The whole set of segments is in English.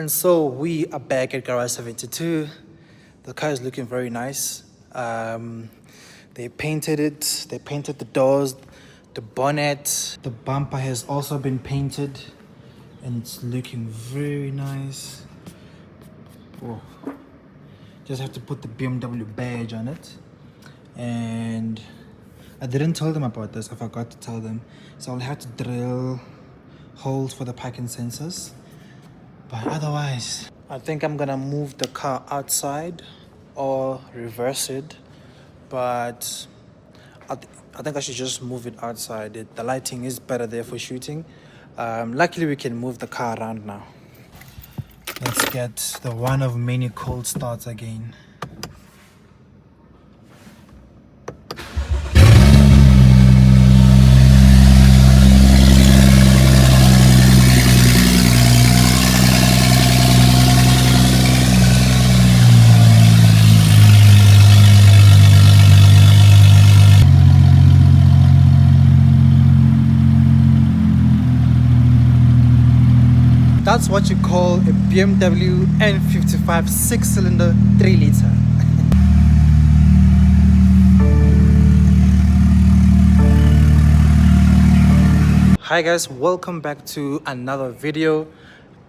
And so we are back at Garage 72. The car is looking very nice. They painted it. They painted the doors, the bonnet. The bumper has also been painted and it's looking very nice. Oh, just have to put the BMW badge on it. And I didn't tell them about this. I forgot to tell them. So I'll have to drill holes for the parking sensors. But otherwise, I think I'm gonna move the car outside or reverse it. But I think I should just move it outside. The lighting is better there for shooting. Luckily, we can move the car around now. Let's get the one of many cold starts again. That's what you call a BMW M135 6-cylinder 3-liter. Hi guys, welcome back to another video.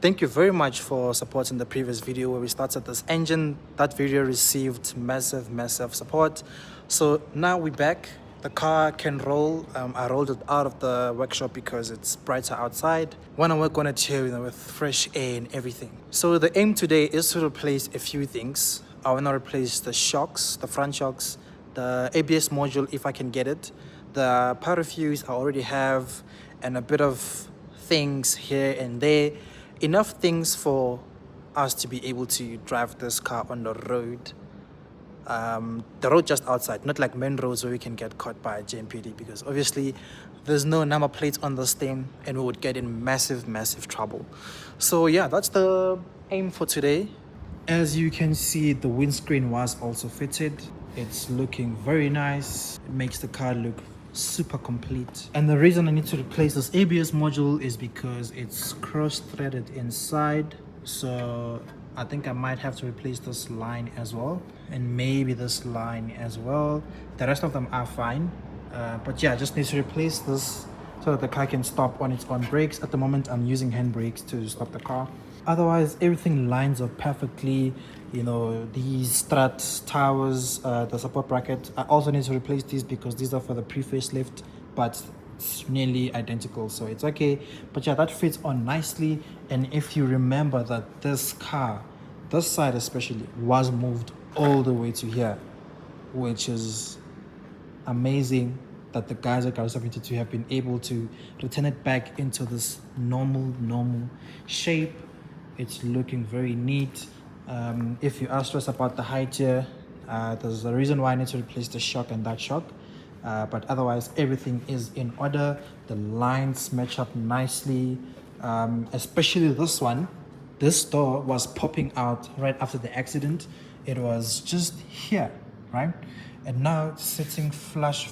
Thank you very much for supporting the previous video where we started this engine. That video received massive support. So now we're back. The car can roll. I rolled it out of the workshop because it's brighter outside. Want to work on it here, with fresh air and everything. So the aim today is to replace a few things. I want to replace the shocks, the front shocks, the ABS module if I can get it, the powder fuse I already have, and a bit of things here and there. Enough things for us to be able to drive this car on the road. The road just outside, not like main roads where we can get caught by JMPD, because obviously there's no number plates on this thing and we would get in massive trouble. So yeah, that's the aim for today. As you can see, the windscreen was also fitted. It's looking very nice. It makes the car look super complete. And the reason I need to replace this ABS module is because it's cross-threaded inside. So I think I might have to replace this line as well, and maybe this line as well. The rest of them are fine, but yeah, I just need to replace this so that the car can stop on its own brakes. At the moment I'm using hand brakes to stop the car. Otherwise everything lines up perfectly. These strut towers, the support bracket, I also need to replace these because these are for the pre-facelift, but it's nearly identical, so it's okay. But yeah, that fits on nicely. And if you remember that this car, this side especially, was moved all the way to here, which is amazing that the guys at Garage 72 have been able to return it back into this normal shape. It's looking very neat. If you are stressed about the height here, there's a reason why I need to replace the shock and that shock. But otherwise everything is in order. The lines match up nicely, especially this one. This door was popping out right after the accident. It was just here, right? And now it's sitting flush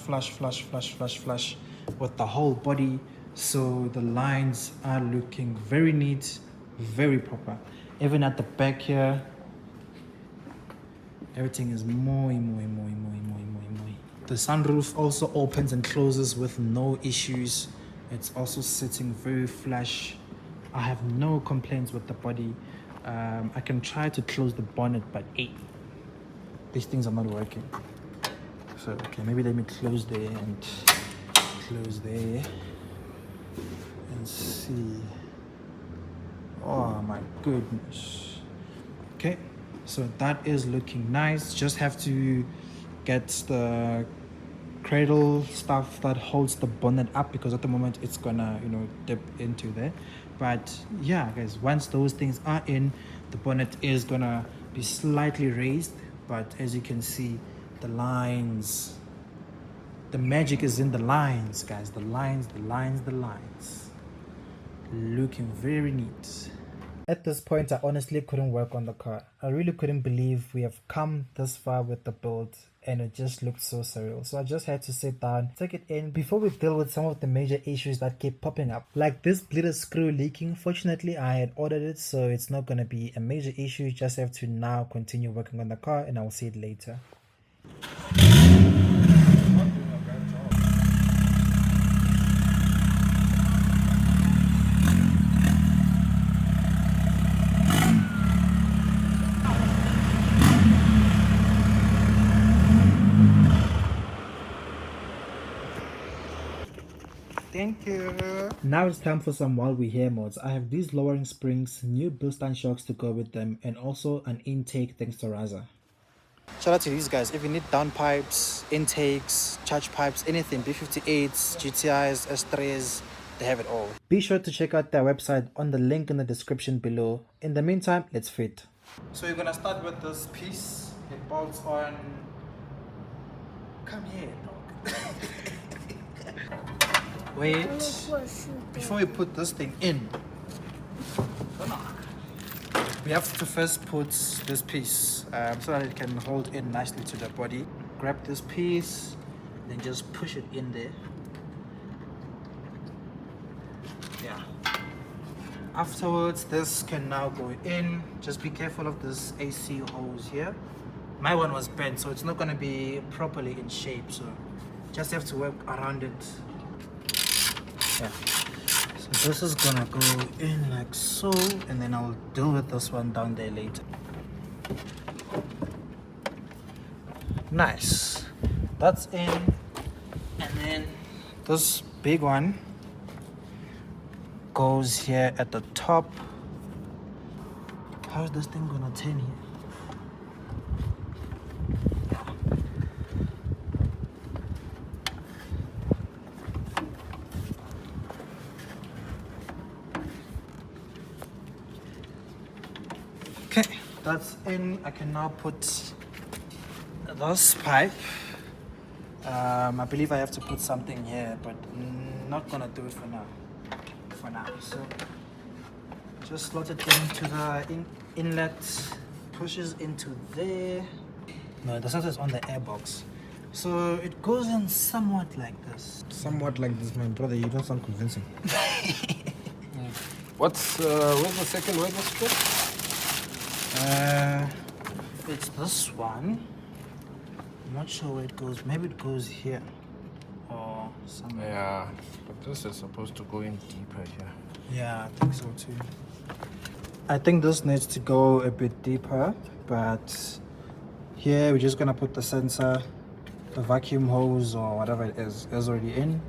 with the whole body. So the lines are looking very neat, very proper. Even at the back here, everything is muy. The sunroof also opens and closes with no issues. It's also sitting very flush. I have no complaints with the body. I can try to close the bonnet, but these things are not working. So okay, maybe let me close there and close there and see. Oh my goodness. Okay, so that is looking nice. Just have to get the cradle stuff that holds the bonnet up, because at the moment it's gonna dip into there. But yeah guys, once those things are in, the bonnet is gonna be slightly raised. But as you can see, the lines, the magic is in the lines, guys. The lines looking very neat. At this point, I honestly couldn't work on the car. I really couldn't believe we have come this far with the build, and it just looked so surreal. So I just had to sit down, take it in before we deal with some of the major issues that keep popping up. Like this bleeder screw leaking. Fortunately, I had ordered it, so it's not gonna be a major issue. Just have to now continue working on the car, and I will see it later. Thank you. Now it's time for some while we're here mods. I have these lowering springs, new built-in shocks to go with them, and also an intake thanks to Raza. Shout out to these guys. If you need downpipes, intakes, charge pipes, anything, B58s, GTIs, S3s, they have it all. Be sure to check out their website on the link in the description below. In the meantime, let's fit. So you're gonna start with this piece. It bolts on. Come here, dog. Wait, before we put this thing in, we have to first put this piece so that it can hold in nicely to the body. Grab this piece, then just push it in there. Yeah. Afterwards, this can now go in. Just be careful of this AC hose here. My one was bent, so it's not going to be properly in shape, so just have to work around it. Yeah. So this is gonna go in like so, and then I'll deal with this one down there later. Nice. That's in. And then this big one goes here at the top. How's this thing gonna turn here? Okay, that's in. I can now put this pipe. I believe I have to put something here, but not gonna do it for now. So just slot it into the inlet, pushes into there. No, the sensor is on the airbox, so it goes in somewhat like this. Somewhat like this, my brother. You don't sound convincing. What's where's the second? Where's the strip? It's this one. I'm not sure where it goes. Maybe it goes here or somewhere. Yeah, but this is supposed to go in deeper here. Yeah, I think so too. I think this needs to go a bit deeper, but here we're just gonna put the sensor, the vacuum hose or whatever it is already in,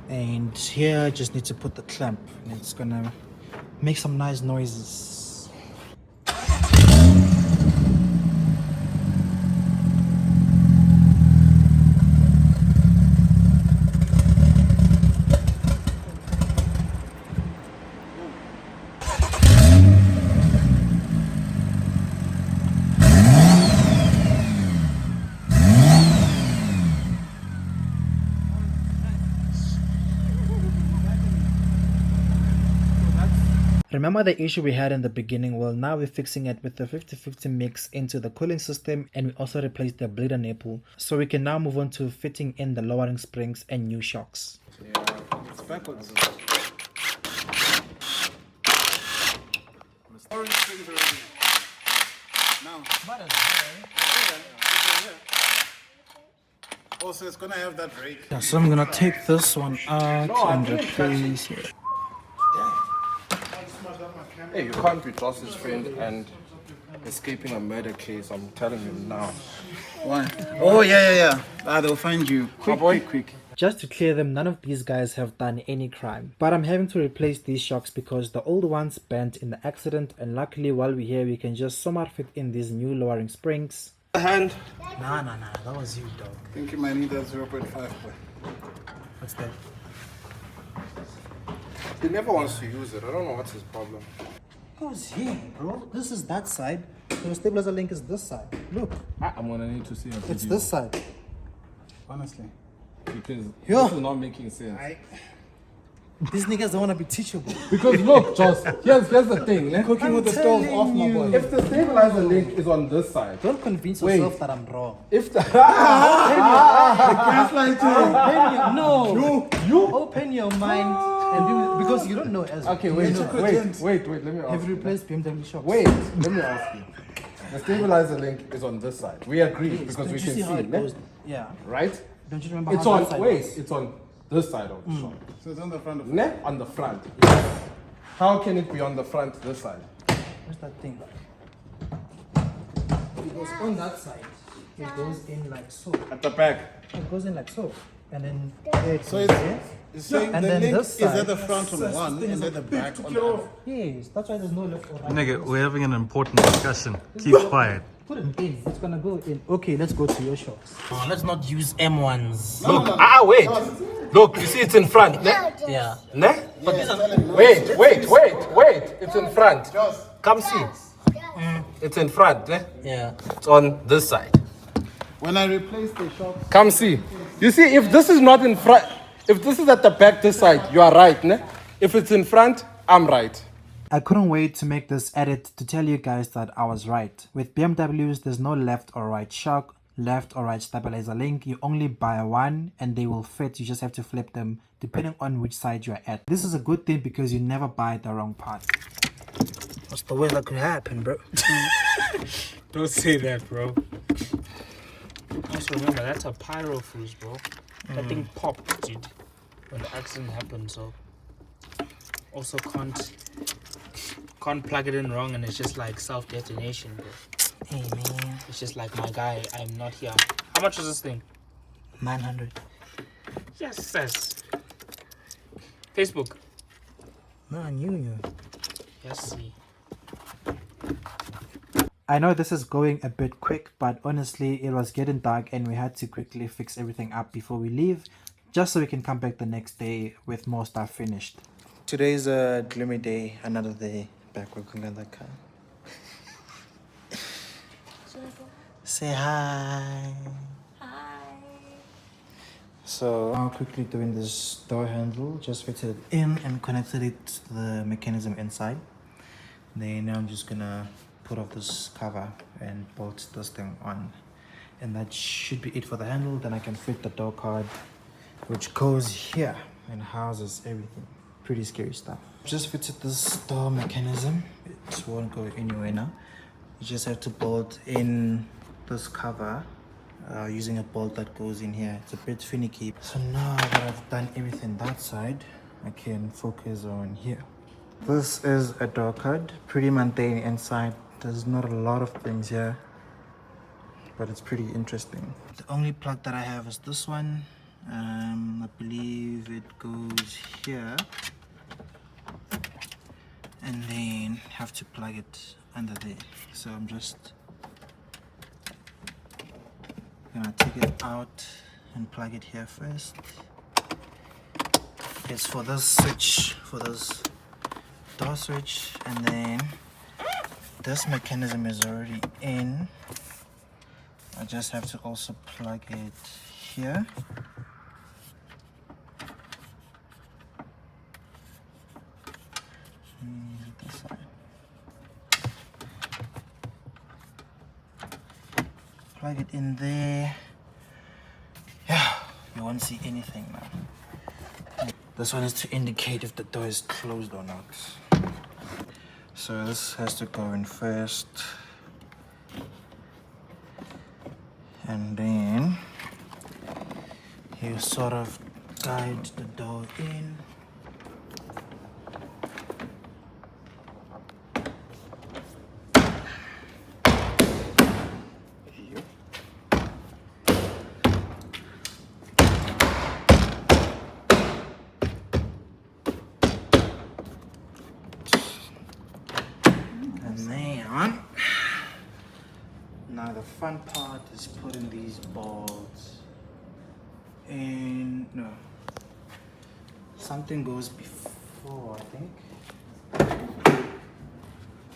and here I just need to put the clamp, and it's gonna make some nice noises. Remember the issue we had in the beginning? Well, now we're fixing it with the 50-50 mix into the cooling system, and we also replaced the bleeder nipple. So we can now move on to fitting in the lowering springs and new shocks. Yeah, it's backwards. Orange springs already. Now. Also, it's gonna have that rake. Yeah, so I'm gonna take this one out and replace it. Hey, you can't be Joss's friend and escaping a murder case. I'm telling you now. Why? Oh, yeah. They'll find you. Quick. Just to clear them, none of these guys have done any crime. But I'm having to replace these shocks because the old ones bent in the accident, and luckily while we're here we can just somehow fit in these new lowering springs. Hand. Nah, that was you, dog. I think you might need that 0.5. What's that? He never wants to use it. I don't know what's his problem. Goes here, bro. This is that side. The stabilizer link is this side. Look, I'm gonna need to see a video. it's this side. Honestly. Because Yo. this is not making sense. These niggas don't want to be teachable. Because look, Joss, here's the thing. Eh? Cooking with the stove off, my boy. If the stabilizer link is on this side, Don't convince yourself that I'm wrong. if the Gaslighting. No. You open your mind and because you don't know as well. okay, wait, let me ask Have you you. replaced BMW shocks? Wait, let me ask you. The stabilizer link is on this side. We agree because Don't we you can see how see it it, goes? Yeah. right? Don't you remember It's how on that side wait, was? it's on this side of the shop. So it's on the front of Ne? On the front. How can it be on the front this side? What's that thing? Because on that side, it goes in like so. at the back. It goes in like so. And then it So goes there. it's saying And the then link this is side- at the front on one and at the back on the other. Yes, that's why there's no left or right. Nigga, we're having an important discussion. Keep quiet. Put it in. It's gonna go in. Okay, let's go to your shops. Let's not use M1s. Look, wait. Look, you see it's in front. Ne? Yeah. Ne? But Wait. It's in front. Come see. It's in front. Ne? Yeah. It's on this side. when I replace the shocks, Come see. You see, if this is not in front, if this is at the back this side, you are right. Ne? If it's in front, I'm right. I couldn't wait to make this edit to tell you guys that I was right. With BMWs, there's no left or right shock, left or right stabilizer link. You only buy one and they will fit. You just have to flip them depending on which side you're at. This is a good thing because you never buy the wrong part. What's the worst that could happen, bro? Don't say that, bro. Also remember, that's a pyro fuse, bro. That thing popped, dude, when the accident happened. So also can't plug it in wrong, and it's just like self-detonation, bro. Hey, man. It's just like, my guy, I'm not here. How much is this thing? 900. Yes, sis. Facebook. No, I knew you. Yes, see. I know this is going a bit quick, but honestly, it was getting dark and we had to quickly fix everything up before we leave, just so we can come back the next day with more stuff finished. Today's a gloomy day, another day back working on the car. Say hi. So I'm quickly doing this door handle, just fitted it in and connected it to the mechanism inside. Then now I'm just gonna put off this cover and bolt this thing on, and that should be it for the handle. Then I can fit the door card, which goes here and houses everything. Pretty scary stuff. Just fitted this door mechanism. It won't go anywhere now. You just have to bolt in this cover using a bolt that goes in here. It's a bit finicky. So now that I've done everything that side, I can focus on here. This is a door card, pretty mundane inside. There's not a lot of things here, but it's pretty interesting. The only plug that I have is this one. I believe it goes here, and then have to plug it under there. So I'm just gonna take it out and plug it here first. It's for this switch, for this door switch, and then this mechanism is already in. I just have to also plug it here. This side. Plug it in there. Yeah, you won't see anything now. This one is to indicate if the door is closed or not. So this has to go in first. And then you sort of guide the door in. Now the fun part is putting these bolts in. No, something goes before, I think,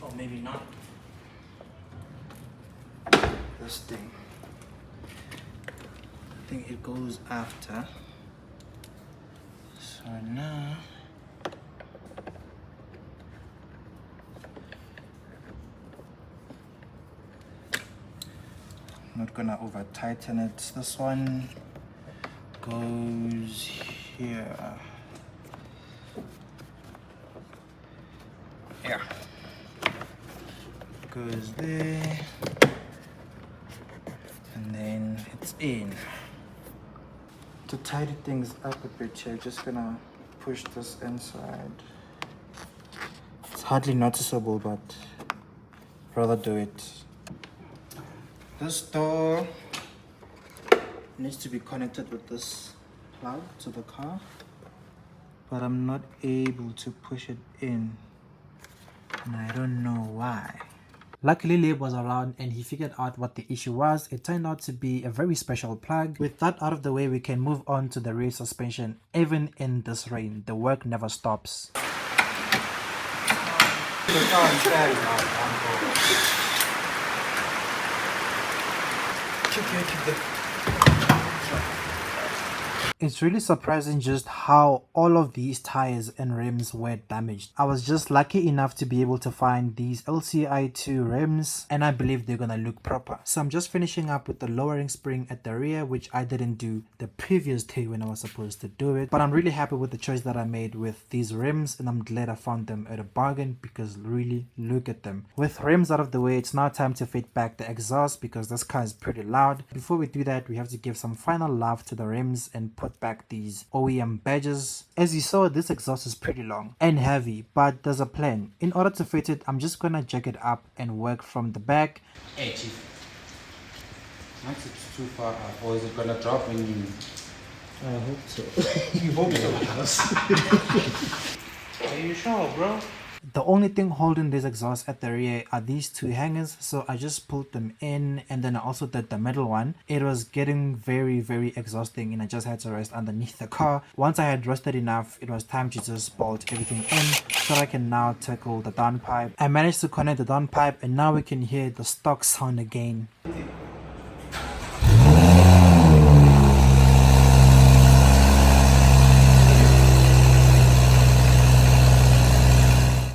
or maybe not. This thing, I think it goes after. So now not gonna over tighten it. This one goes here. Yeah, goes there, and then it's in. To tidy things up a bit here, just gonna push this inside. It's hardly noticeable, but rather do it. This door needs to be connected with this plug to the car, but I'm not able to push it in, and I don't know why. Luckily, Lib was around and he figured out what the issue was. It turned out to be a very special plug. With that out of the way, we can move on to the rear suspension. Even in this rain, the work never stops. It's really surprising just how all of these tires and rims were damaged. I was just lucky enough to be able to find these LCI2 rims, and I believe they're gonna look proper. So I'm just finishing up with the lowering spring at the rear, which I didn't do the previous day when I was supposed to do it. But I'm really happy with the choice that I made with these rims, and I'm glad I found them at a bargain because really look at them. With rims out of the way, it's now time to fit back the exhaust because this car is pretty loud. Before we do that, we have to give some final love to the rims and put back these OEM badges. As you saw, this exhaust is pretty long and heavy, but there's a plan. In order to fit it, I'm just gonna jack it up and work from the back. Hey, Chief. Once it's too far up, or is it gonna drop when you... I hope so. You hope so. Are you sure, bro? The only thing holding this exhaust at the rear are these two hangers, so I just pulled them in, and then I also did the middle one. It was getting very exhausting and I just had to rest underneath the car. Once I had rested enough, it was time to just bolt everything in so I can now tackle the downpipe. I managed to connect the downpipe and now we can hear the stock sound again.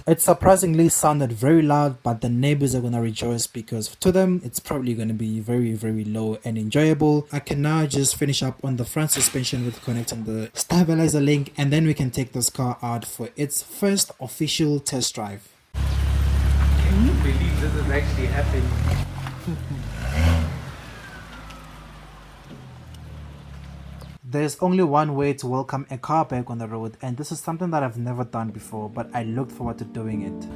It surprisingly sounded very loud, but the neighbors are gonna rejoice because to them it's probably gonna be very low and enjoyable. I can now just finish up on the front suspension with connecting the stabilizer link, and then we can take this car out for its first official test drive. Can you believe this is actually happening? There's only one way to welcome a car back on the road, and this is something that I've never done before, but I looked forward to doing it.